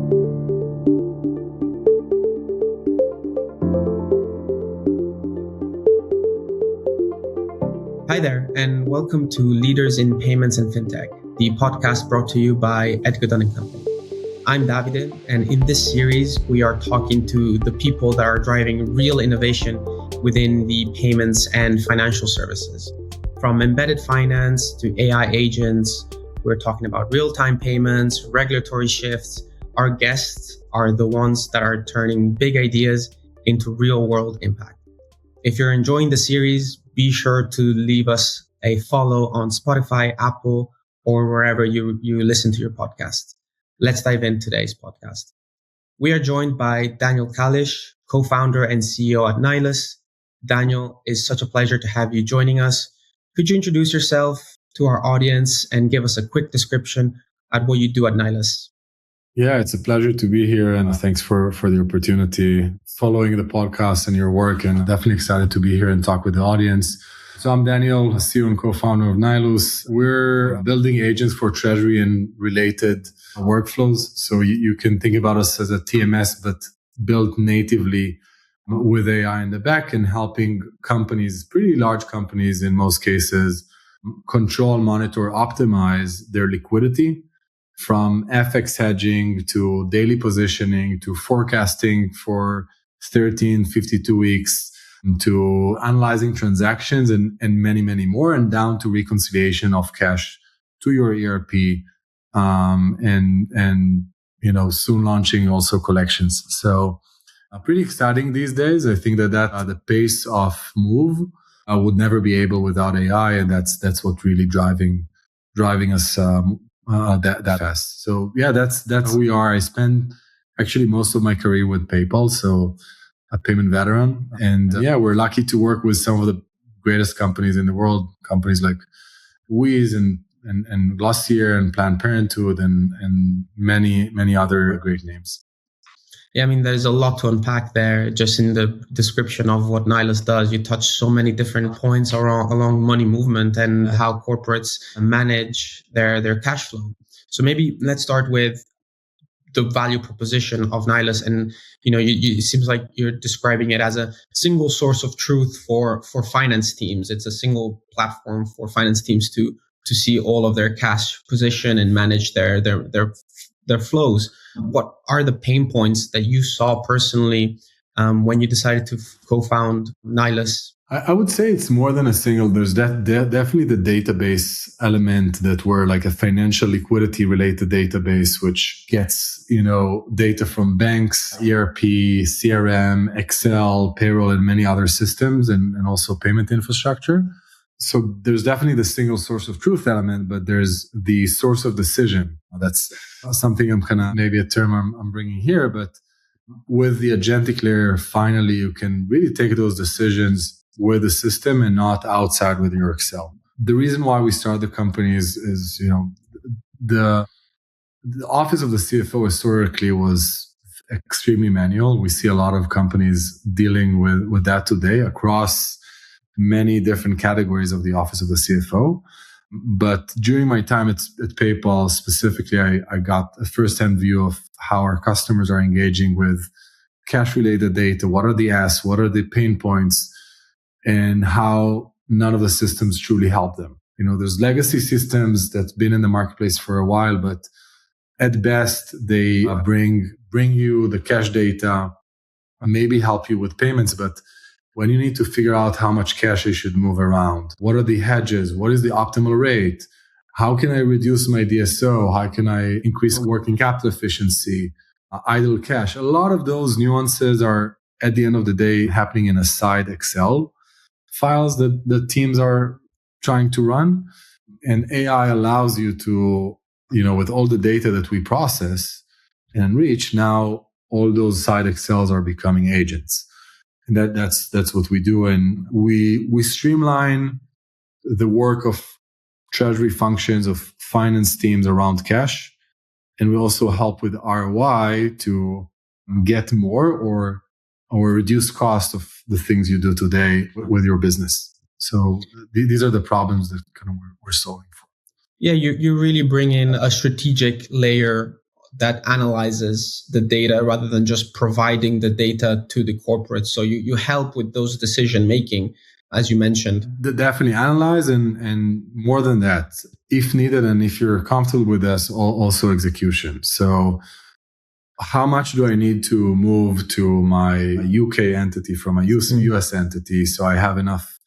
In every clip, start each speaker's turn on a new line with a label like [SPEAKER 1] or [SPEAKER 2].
[SPEAKER 1] Hi there, and welcome to Leaders in Payments and Fintech, the podcast brought to you by Edgar Dunn & Company. I'm Davide, and in this series, we are talking to the people that are driving real innovation within the payments and financial services. From embedded finance to AI agents, we're talking about real-time payments, regulatory shifts. Our guests are the ones that are turning big ideas into real-world impact. If you're enjoying the series, be sure to leave us a follow on Spotify, Apple, or wherever you listen to your podcast. Let's dive into today's podcast. We are joined by Daniel Kalish, co-founder and CEO at Nilus. Daniel, it's such a pleasure to have you joining us. Could you introduce yourself to our audience and give us a quick description at what you do at Nilus?
[SPEAKER 2] Yeah, it's a pleasure to be here, and thanks for the opportunity following the podcast and your work, and definitely excited to be here and talk with the audience. So I'm Daniel, CEO and co-founder of Nilus. We're building agents for treasury and related workflows. So you can think about us as a TMS, but built natively with AI in the back and helping companies, pretty large companies in most cases, control, monitor, optimize their liquidity, from FX hedging to daily positioning to forecasting for 13, 52 weeks to analyzing transactions and many, many more, and down to reconciliation of cash to your ERP, and soon launching also collections. So pretty exciting these days. I think that the pace of move would never be able without AI, and that's what really driving us that fast. So yeah, that's who we are. I spent actually most of my career with PayPal, so a payment veteran. And we're lucky to work with some of the greatest companies in the world, companies like Wiz and Glossier and Planned Parenthood and many, many other great names.
[SPEAKER 1] Yeah, I mean, there's a lot to unpack there. Just in the description of what Nilus does, you touch so many different points along money movement and how corporates manage their cash flow. So maybe let's start with the value proposition of Nilus. And, it seems like you're describing it as a single source of truth for finance teams. It's a single platform for finance teams to see all of their cash position and manage their flows. What are the pain points that you saw personally when you decided to co-found Nilus?
[SPEAKER 2] I would say it's more than a single. There's definitely the database element that we're like a financial liquidity related database, which gets, data from banks, ERP, CRM, Excel, payroll, and many other systems, and also payment infrastructure. So there's definitely the single source of truth element, but there's the source of decision. That's something maybe a term I'm bringing here, but with the agentic layer, finally, you can really take those decisions with the system and not outside with your Excel. The reason why we started the company is the office of the CFO historically was extremely manual. We see a lot of companies dealing with that today across many different categories of the office of the CFO. But during my time at PayPal specifically, I got a first-hand view of how our customers are engaging with cash-related data. What are the asks? What are the pain points? And how none of the systems truly help them. There's legacy systems that's been in the marketplace for a while, but at best, they bring you the cash data, maybe help you with payments, but when you need to figure out how much cash I should move around, what are the hedges? What is the optimal rate? How can I reduce my DSO? How can I increase working capital efficiency? Idle cash. A lot of those nuances are, at the end of the day, happening in a side Excel files that the teams are trying to run. And AI allows you to, with all the data that we process and enrich, now all those side Excels are becoming agents. And that's what we do. And we streamline the work of treasury functions of finance teams around cash. And we also help with ROI to get more or reduce cost of the things you do today with your business. So these are the problems that we're solving for.
[SPEAKER 1] Yeah, you really bring in a strategic layer that analyzes the data rather than just providing the data to the corporate. So you help with those decision making, as you mentioned.
[SPEAKER 2] Definitely analyze, and more than that, if needed and if you're comfortable with this, also execution. So how much do I need to move to my UK entity from a US entity so I have enough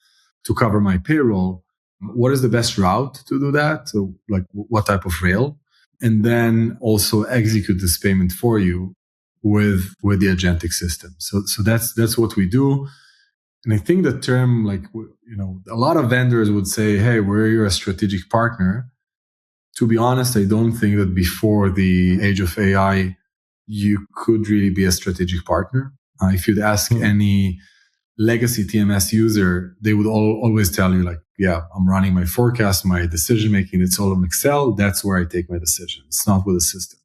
[SPEAKER 2] to cover my payroll? What is the best route to do that? So like what type of rail? And then also execute this payment for you with the agentic system. So that's what we do. And I think the term, like, a lot of vendors would say, hey, we're a strategic partner. To be honest, I don't think that before the age of AI, you could really be a strategic partner. If you'd ask any legacy TMS user, they would always tell you, like, yeah, I'm running my forecast, my decision making, it's all in Excel. That's where I take my decision. It's not with a system.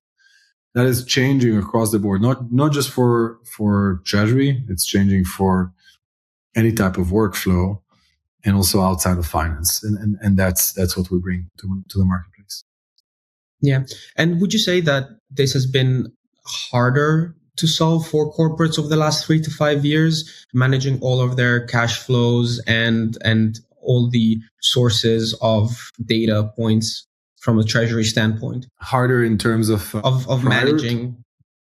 [SPEAKER 2] That is changing across the board, not just for treasury. It's changing for any type of workflow, and also outside of finance. And that's what we bring to the marketplace.
[SPEAKER 1] Yeah. And would you say that this has been harder to solve for corporates over the last 3 to 5 years, managing all of their cash flows and all the sources of data points from a treasury standpoint?
[SPEAKER 2] Harder in terms of
[SPEAKER 1] managing.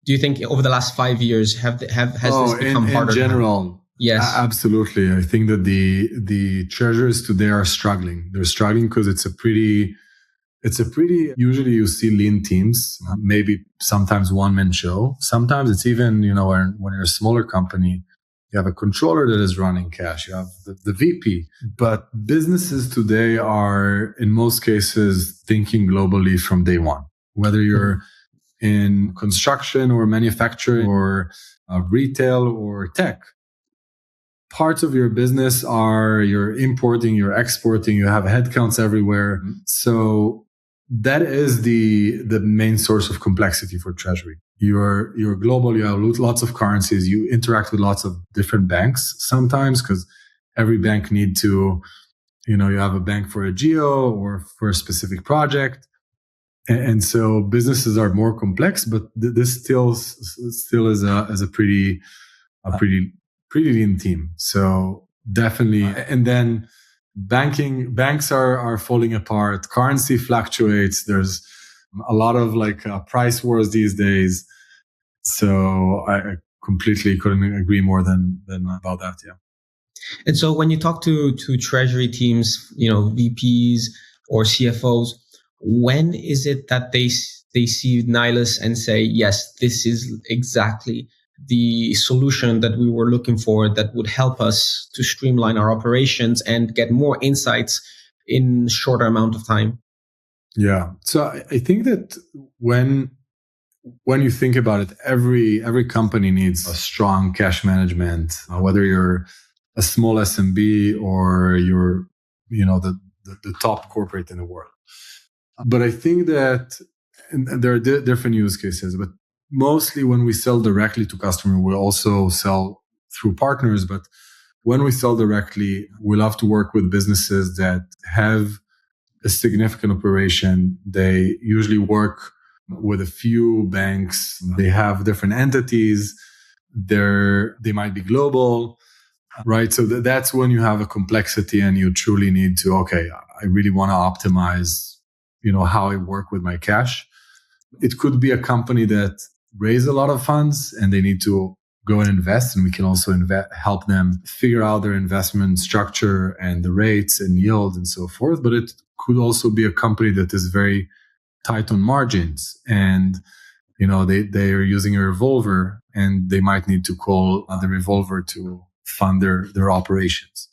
[SPEAKER 1] Do you think over the last 5 years has this become harder?
[SPEAKER 2] In general,
[SPEAKER 1] yes,
[SPEAKER 2] absolutely. I think that the treasurers today are struggling. They're struggling because it's a pretty. Usually you see lean teams, maybe sometimes one-man show. Sometimes it's even, when you're a smaller company, you have a controller that is running cash. You have the VP. But businesses today are, in most cases, thinking globally from day one. Whether you're in construction or manufacturing or retail or tech, parts of your business are you're importing, you're exporting, you have headcounts everywhere. So that is the main source of complexity for treasury. You're global, you have lots of currencies, you interact with lots of different banks sometimes because every bank need to, you have a bank for a geo or for a specific project. And so businesses are more complex, but this still is a pretty lean team. So definitely. And then banks are falling apart. Currency fluctuates. There's a lot of price wars these days. So I completely couldn't agree more than about that. Yeah.
[SPEAKER 1] And so when you talk to treasury teams, VPs or CFOs, when is it that they see Nilus and say, yes, this is exactly the solution that we were looking for that would help us to streamline our operations and get more insights in shorter amount of time?
[SPEAKER 2] Yeah. So I think that when you think about it, every company needs a strong cash management, whether you're a small SMB or you're, the top corporate in the world. But I think that there are different use cases, but mostly when we sell directly to customer, we also sell through partners. But when we sell directly, we love to work with businesses that have a significant operation. They usually work with a few banks. They have different entities. They might be global, right? So that's when you have a complexity and you truly need to, okay, I really want to optimize, how I work with my cash. It could be a company that raise a lot of funds and they need to go and invest, and we can also help them figure out their investment structure and the rates and yield and so forth. But it could also be a company that is very tight on margins and, they are using a revolver and they might need to call the revolver to fund their operations.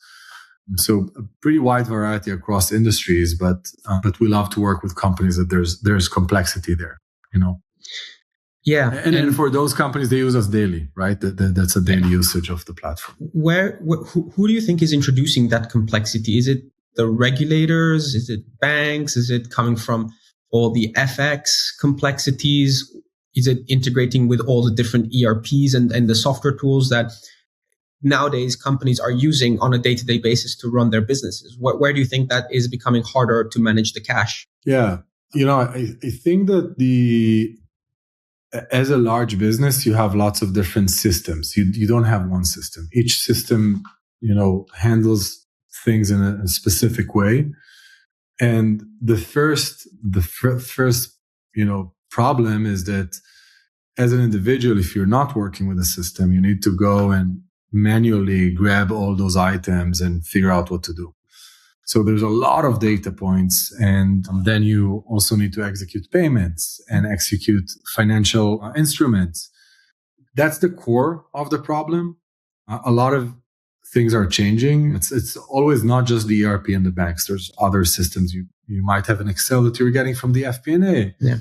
[SPEAKER 2] So a pretty wide variety across industries, but we love to work with companies that there's complexity there,
[SPEAKER 1] Yeah.
[SPEAKER 2] And for those companies, they use us daily, right? That's a daily usage of the platform.
[SPEAKER 1] Who do you think is introducing that complexity? Is it the regulators? Is it banks? Is it coming from all the FX complexities? Is it integrating with all the different ERPs and the software tools that nowadays companies are using on a day-to-day basis to run their businesses? Where do you think that is becoming harder to manage the cash?
[SPEAKER 2] Yeah. I think that as a large business, you have lots of different systems. You don't have one system. Each system, handles things in a specific way. And the first, problem is that as an individual, if you're not working with a system, you need to go and manually grab all those items and figure out what to do. So there's a lot of data points, and then you also need to execute payments and execute financial instruments. That's the core of the problem. A lot of things are changing. It's always not just the ERP and the banks. There's other systems. You might have an Excel that you're getting from the FP&A.
[SPEAKER 1] Yeah.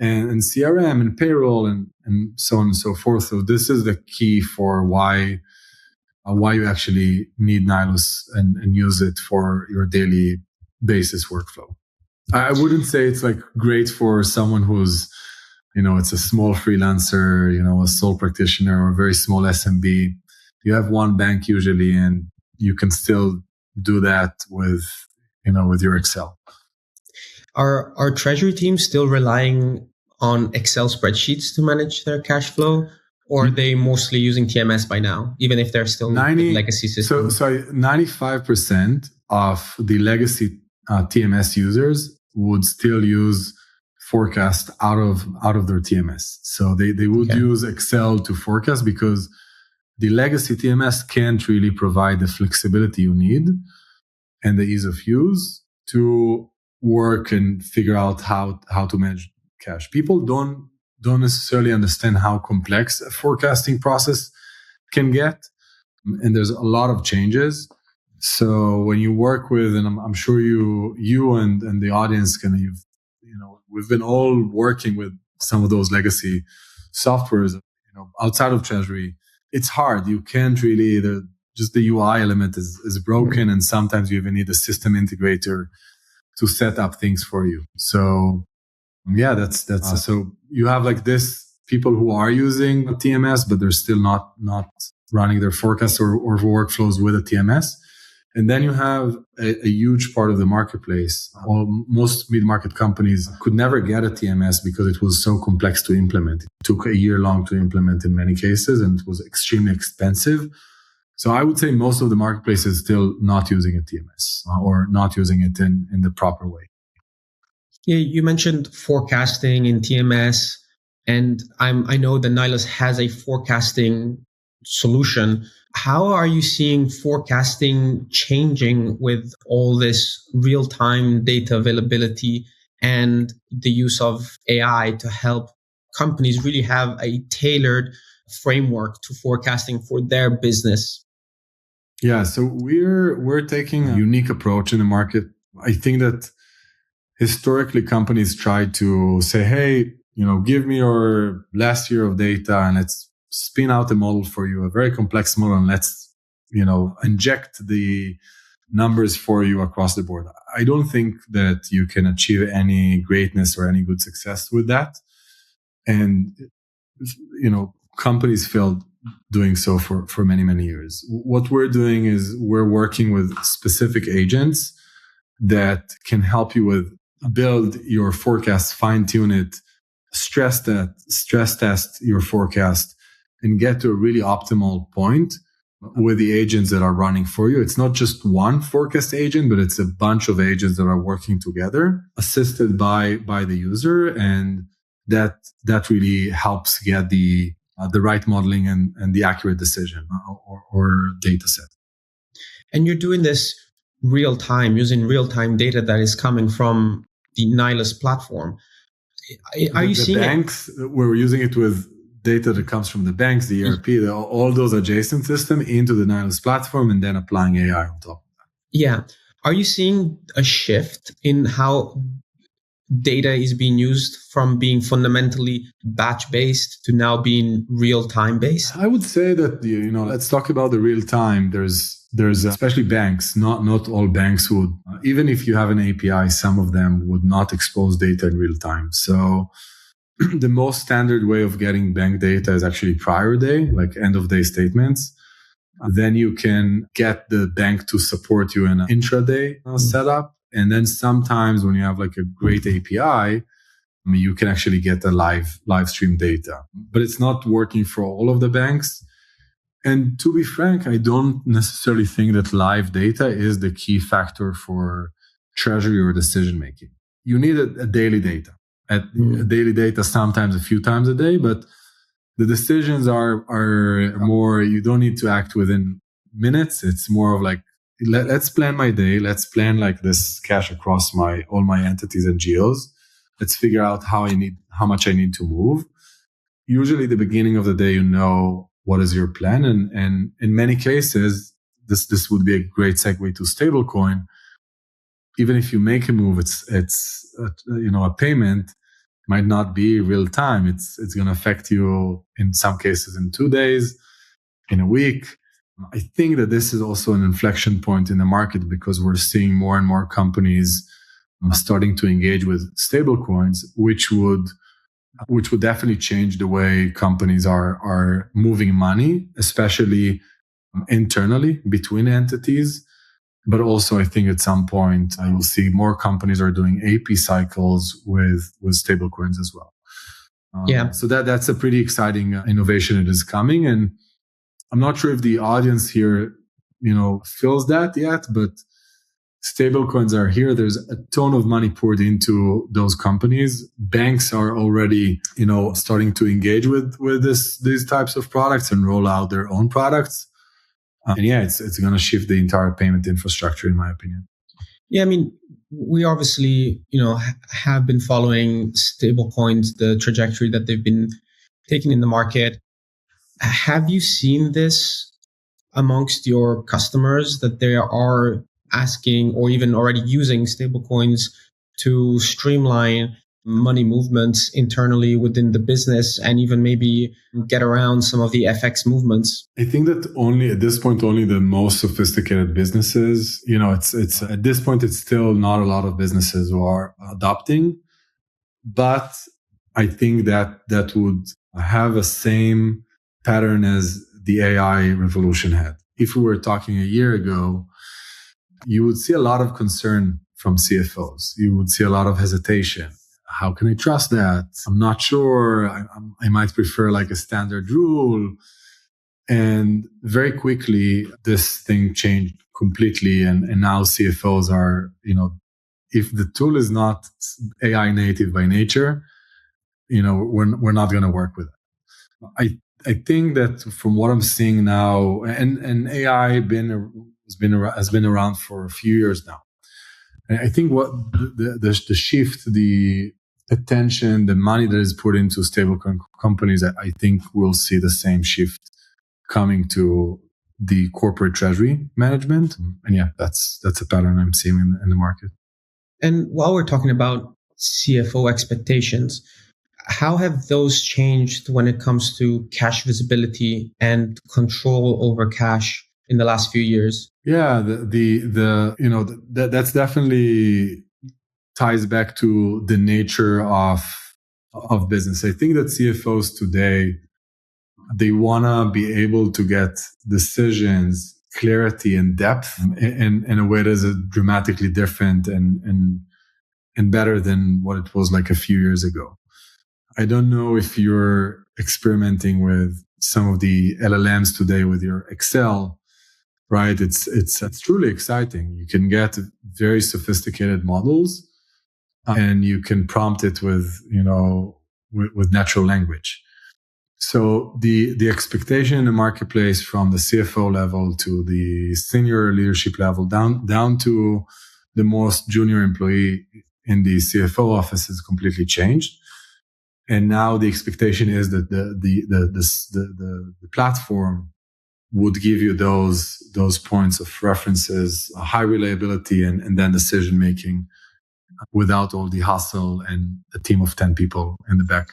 [SPEAKER 2] And CRM and payroll and so on and so forth. So this is the key for why you actually need Nilus and use it for your daily basis workflow. I wouldn't say it's like great for someone who's, it's a small freelancer, a sole practitioner or a very small SMB. You have one bank usually, and you can still do that with your Excel.
[SPEAKER 1] Are treasury teams still relying on Excel spreadsheets to manage their cash flow? Or are they mostly using TMS by now, even if they're still legacy systems?
[SPEAKER 2] So 95% of the legacy TMS users would still use forecast out of their TMS. So they would use Excel to forecast because the legacy TMS can't really provide the flexibility you need and the ease of use to work and figure out how to manage cash. People don't necessarily understand how complex a forecasting process can get. And there's a lot of changes. So when you work with, and I'm sure you and the audience we've been all working with some of those legacy softwares, outside of treasury. It's hard. You can't really, just the UI element is broken. And sometimes you even need a system integrator to set up things for you. So yeah, that's so you have like this people who are using TMS, but they're still not running their forecasts or workflows with a TMS. And then you have a huge part of the marketplace. Most mid-market companies could never get a TMS because it was so complex to implement. It took a year long to implement in many cases, and it was extremely expensive. So I would say most of the marketplace is still not using a TMS or not using it in the proper way.
[SPEAKER 1] Yeah, you mentioned forecasting in TMS, and I know that Nilus has a forecasting solution. How are you seeing forecasting changing with all this real-time data availability and the use of AI to help companies really have a tailored framework to forecasting for their business?
[SPEAKER 2] Yeah, so we're taking a unique approach in the market. I think that historically companies tried to say, hey, give me your last year of data and let's spin out a model for you, a very complex model, and let's, inject the numbers for you across the board. I don't think that you can achieve any greatness or any good success with that. And, companies failed doing so for many, many years. What we're doing is we're working with specific agents that can help you with build your forecast, fine tune it, stress test your forecast, and get to a really optimal point with the agents that are running for you. It's not just one forecast agent, but it's a bunch of agents that are working together, assisted by the user. And that really helps get the right modeling and the accurate decision or data set.
[SPEAKER 1] And you're doing this real time, using real-time data that is coming from the Nilus platform. Are you seeing
[SPEAKER 2] banks? We're using it with data that comes from the banks, the ERP, all those adjacent systems into the Nilus platform, and then applying AI on top of that.
[SPEAKER 1] Yeah. Are you seeing a shift in how data is being used from being fundamentally batch-based to now being real-time based?
[SPEAKER 2] I would say that, let's talk about the real-time. There's especially banks, not all banks would, even if you have an API, some of them would not expose data in real time. So the most standard way of getting bank data is actually prior day, like end of day statements. Then you can get the bank to support you in an intraday setup. And then sometimes when you have like a great API, you can actually get the live stream data. But it's not working for all of the banks. And to be frank, I don't necessarily think that live data is the key factor for treasury or decision making. You need a daily data. Daily data sometimes a few times a day, but the decisions are more, you don't need to act within minutes. It's more of like, let's plan my day. Let's plan like this cash across all my entities and geos. Let's figure out how much I need to move. Usually the beginning of the day, you know what is your plan. And in many cases, this would be a great segue to stablecoin. Even if you make a move, it's a payment might not be real time. It's going to affect you in some cases in 2 days, in a week. I think that this is also an inflection point in the market because we're seeing more and more companies starting to engage with stablecoins, which would definitely change the way companies are moving money, especially internally between entities. But also, I think at some point, I will see more companies are doing AP cycles with stablecoins as well. So that's a pretty exciting innovation that is coming. And I'm not sure if the audience here, feels that yet, but stablecoins are here. There's a ton of money poured into those companies. Banks are already, starting to engage with these types of products and roll out their own products. And it's going to shift the entire payment infrastructure, in my opinion.
[SPEAKER 1] Yeah, I mean, we obviously, have been following stablecoins, the trajectory that they've been taking in the market. Have you seen this amongst your customers that they are asking or even already using stablecoins to streamline money movements internally within the business and even maybe get around some of the FX movements?
[SPEAKER 2] I think that at this point, only the most sophisticated businesses, it's at this point, it's still not a lot of businesses who are adopting, but I think that would have a same pattern as the AI revolution had. If we were talking a year ago, you would see a lot of concern from CFOs. You would see a lot of hesitation. How can I trust that? I'm not sure. I might prefer like a standard rule. And very quickly, this thing changed completely. And now CFOs are, if the tool is not AI native by nature, we're not going to work with it. I think that from what I'm seeing now, and AI has been around for a few years now. And I think what the shift, the attention, the money that is put into stablecoin companies, I think we'll see the same shift coming to the corporate treasury management. And that's a pattern I'm seeing in the market.
[SPEAKER 1] And while we're talking about CFO expectations, how have those changed when it comes to cash visibility and control over cash in the last few years?
[SPEAKER 2] Yeah, that's definitely ties back to the nature of business. I think that CFOs today, they want to be able to get decisions, clarity and depth in a way that is dramatically different and better than what it was like a few years ago. I don't know if you're experimenting with some of the LLMs today with your Excel, right? It's truly exciting. You can get very sophisticated models and you can prompt it with natural language. So the expectation in the marketplace from the CFO level to the senior leadership level down to the most junior employee in the CFO office has completely changed. And now the expectation is that the platform would give you those points of references, high reliability, and then decision making without all the hustle and a team of 10 people in the back.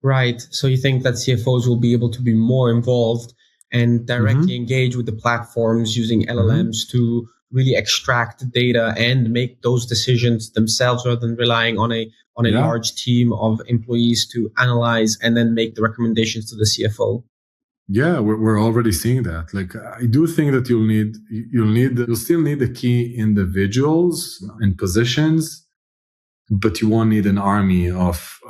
[SPEAKER 1] Right. So you think that CFOs will be able to be more involved and directly engage with the platforms using LLMs to really extract data and make those decisions themselves rather than relying on a large team of employees to analyze and then make the recommendations to the CFO?
[SPEAKER 2] Yeah, we're already seeing that. Like, I do think that you'll still need the key individuals and positions but you won't need an army of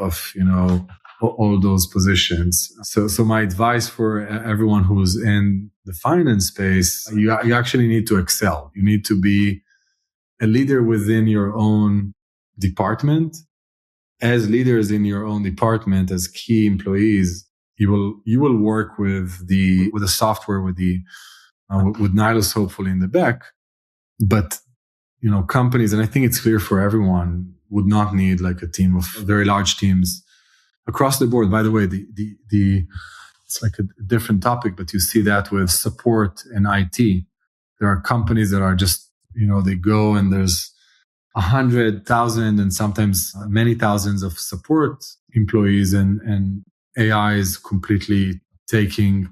[SPEAKER 2] all those positions. So my advice for everyone who's in the finance space, you actually need to excel. You need to be a leader within your own department. As leaders in your own department, as key employees, you will work with the software, with Nilus hopefully in the back. But companies, and I think it's clear for everyone, would not need like a team of very large teams across the board. By the way, it's like a different topic, but you see that with support and IT. There are companies that are just, they go and there's 100,000 and sometimes many thousands of support employees, and AI is completely taking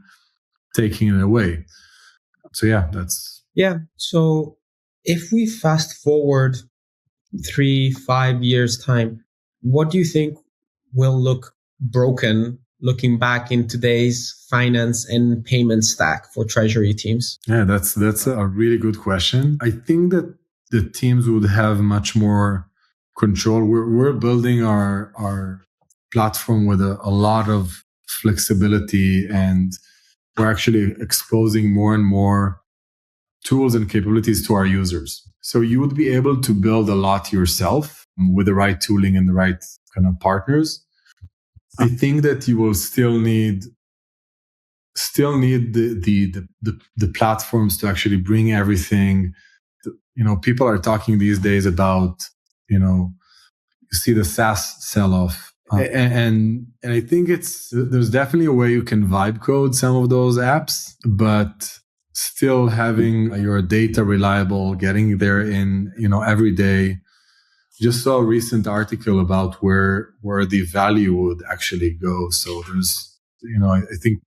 [SPEAKER 2] it away. So
[SPEAKER 1] So if we fast forward 3-5 years time, what do you think will look broken looking back in today's finance and payment stack for treasury teams?
[SPEAKER 2] Yeah, that's a really good question. I think that the teams would have much more control. We're building our platform with a lot of flexibility, and we're actually exposing more and more tools and capabilities to our users. So you would be able to build a lot yourself with the right tooling and the right kind of partners. I think that you will still need the platforms to actually bring everything. People are talking these days about, you see the SaaS sell-off. And I think there's definitely a way you can vibe code some of those apps, but still having your data reliable, getting there in, every day. Just saw a recent article about where the value would actually go. So there's, I think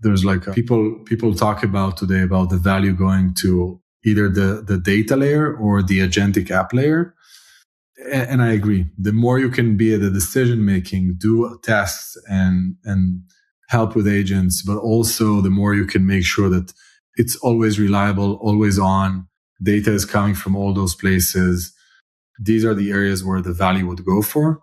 [SPEAKER 2] there's like people talk about today about the value going to either the data layer or the agentic app layer. And I agree. The more you can be at the decision making, do tasks and help with agents, but also the more you can make sure that it's always reliable, always on. Data is coming from all those places. These are the areas where the value would go for.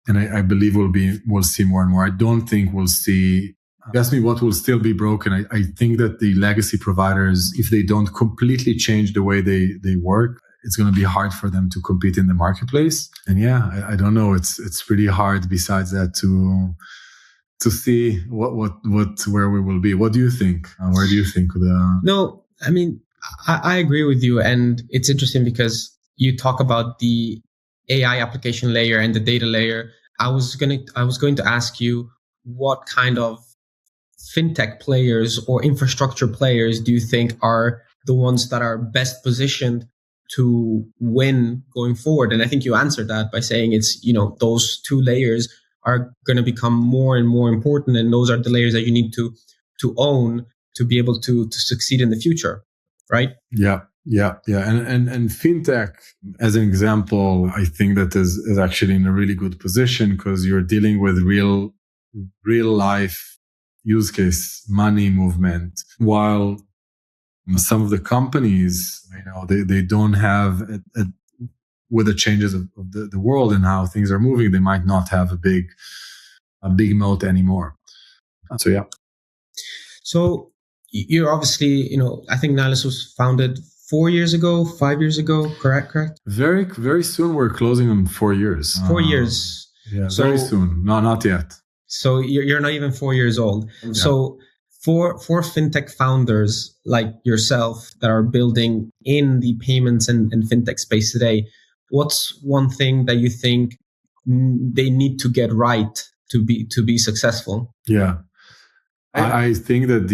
[SPEAKER 2] And I believe we'll see more and more. I don't think we'll see, ask me what will still be broken. I think that the legacy providers, if they don't completely change the way they work, it's going to be hard for them to compete in the marketplace. And I don't know. It's pretty hard besides that to see where we will be. What do you think? Where do you think?
[SPEAKER 1] No, I mean, I agree with you. And it's interesting because you talk about the AI application layer and the data layer. I was going to ask you, what kind of fintech players or infrastructure players do you think are the ones that are best positioned to win going forward? And I think you answered that by saying it's, those two layers are going to become more and more important. And those are the layers that you need to own to be able to succeed in the future. Right?
[SPEAKER 2] Yeah. And fintech, as an example, I think that is actually in a really good position because you're dealing with real life use case, money movement, while some of the companies, they don't have with the changes of the world and how things are moving, they might not have a big moat anymore.
[SPEAKER 1] So you're obviously, I think Nilus was founded 4 years ago, 5 years ago, correct?
[SPEAKER 2] Very, very soon we're closing on 4 years.
[SPEAKER 1] 4 years.
[SPEAKER 2] Yeah, so, very soon. No, not yet.
[SPEAKER 1] So you're not even 4 years old. Yeah. So for fintech founders like yourself that are building in the payments and fintech space today, what's one thing that you think they need to get right to be successful?
[SPEAKER 2] Yeah. I think that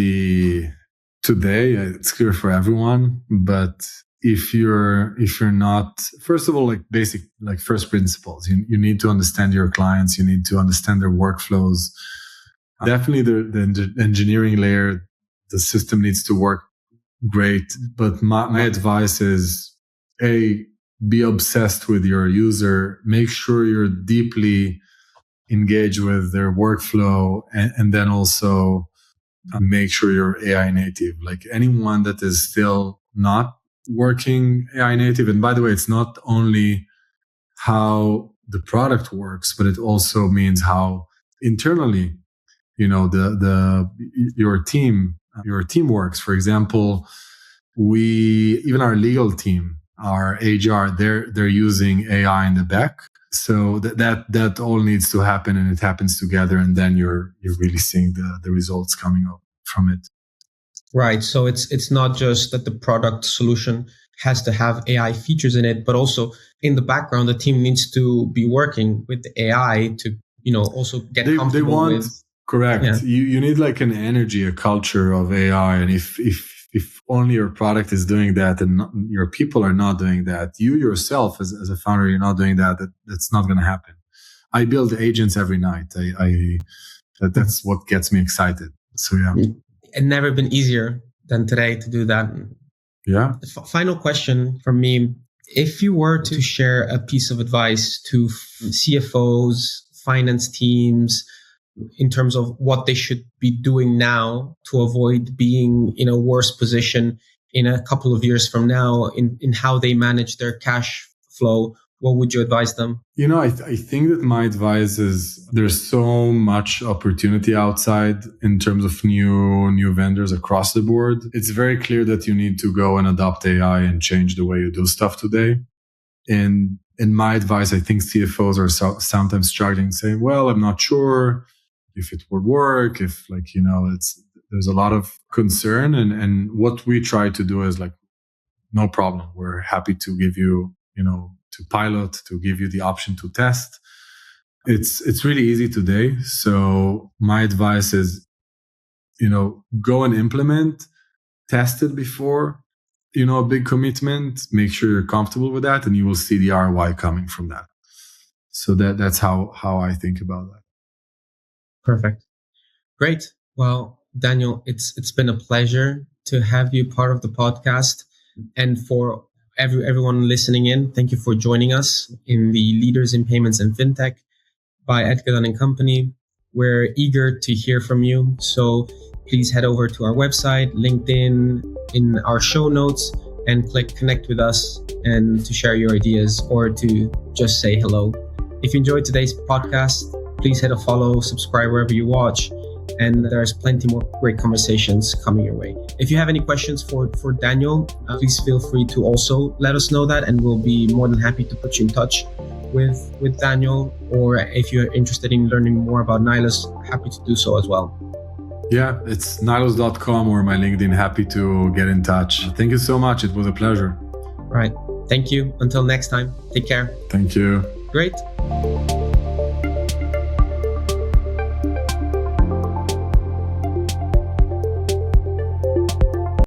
[SPEAKER 2] today it's clear for everyone, but if you're not, first of all, like basic, like first principles, you need to understand your clients, you need to understand their workflows. Definitely the engineering layer, the system needs to work great. But my advice is, be obsessed with your user, make sure you're deeply engaged with their workflow, and then also make sure you're AI native. Like anyone that is still not working AI native, and by the way, it's not only how the product works, but it also means how internally, your team works. For example, even our legal team, our HR, they're using AI in the back. So that all needs to happen, and it happens together, and then you're really seeing the results coming up from it.
[SPEAKER 1] Right. So it's not just that the product solution has to have AI features in it, but also in the background, the team needs to be working with the AI to, also get comfortable with.
[SPEAKER 2] Correct. Yeah. You need like an energy, a culture of AI. And if only your product is doing that and your people are not doing that, you yourself as a founder, you're not doing that, that's not going to happen. I build agents every night. That's what gets me excited. So yeah.
[SPEAKER 1] It's never been easier than today to do that.
[SPEAKER 2] Yeah.
[SPEAKER 1] Final question from me. If you were to share a piece of advice to CFOs, finance teams, in terms of what they should be doing now to avoid being in a worse position in a couple of years from now in how they manage their cash flow, what would you advise them?
[SPEAKER 2] I think that my advice is there's so much opportunity outside in terms of new vendors across the board. It's very clear that you need to go and adopt AI and change the way you do stuff today. And in my advice, I think CFOs are sometimes struggling, saying, well, I'm not sure if it would work, if there's a lot of concern. And what we try to do is no problem. We're happy to give you, to pilot, to give you the option to test. It's really easy today. So my advice is, go and implement, test it before, a big commitment, make sure you're comfortable with that, and you will see the ROI coming from that. So that's how I think about that.
[SPEAKER 1] Perfect. Great. Well, Daniel, it's been a pleasure to have you part of the podcast. And for everyone listening in, thank you for joining us in the Leaders in Payments and Fintech by Edgar Dunn & Company. We're eager to hear from you. So please head over to our website, LinkedIn, in our show notes, and click connect with us and to share your ideas or to just say hello. If you enjoyed today's podcast, please hit a follow, subscribe wherever you watch, and there's plenty more great conversations coming your way. If you have any questions for Daniel, please feel free to also let us know that, and we'll be more than happy to put you in touch with Daniel. Or if you're interested in learning more about Nilus, happy to do so as well.
[SPEAKER 2] Yeah, it's nilus.com or my LinkedIn. Happy to get in touch. Thank you so much. It was a pleasure.
[SPEAKER 1] All right. Thank you. Until next time, take care.
[SPEAKER 2] Thank you.
[SPEAKER 1] Great.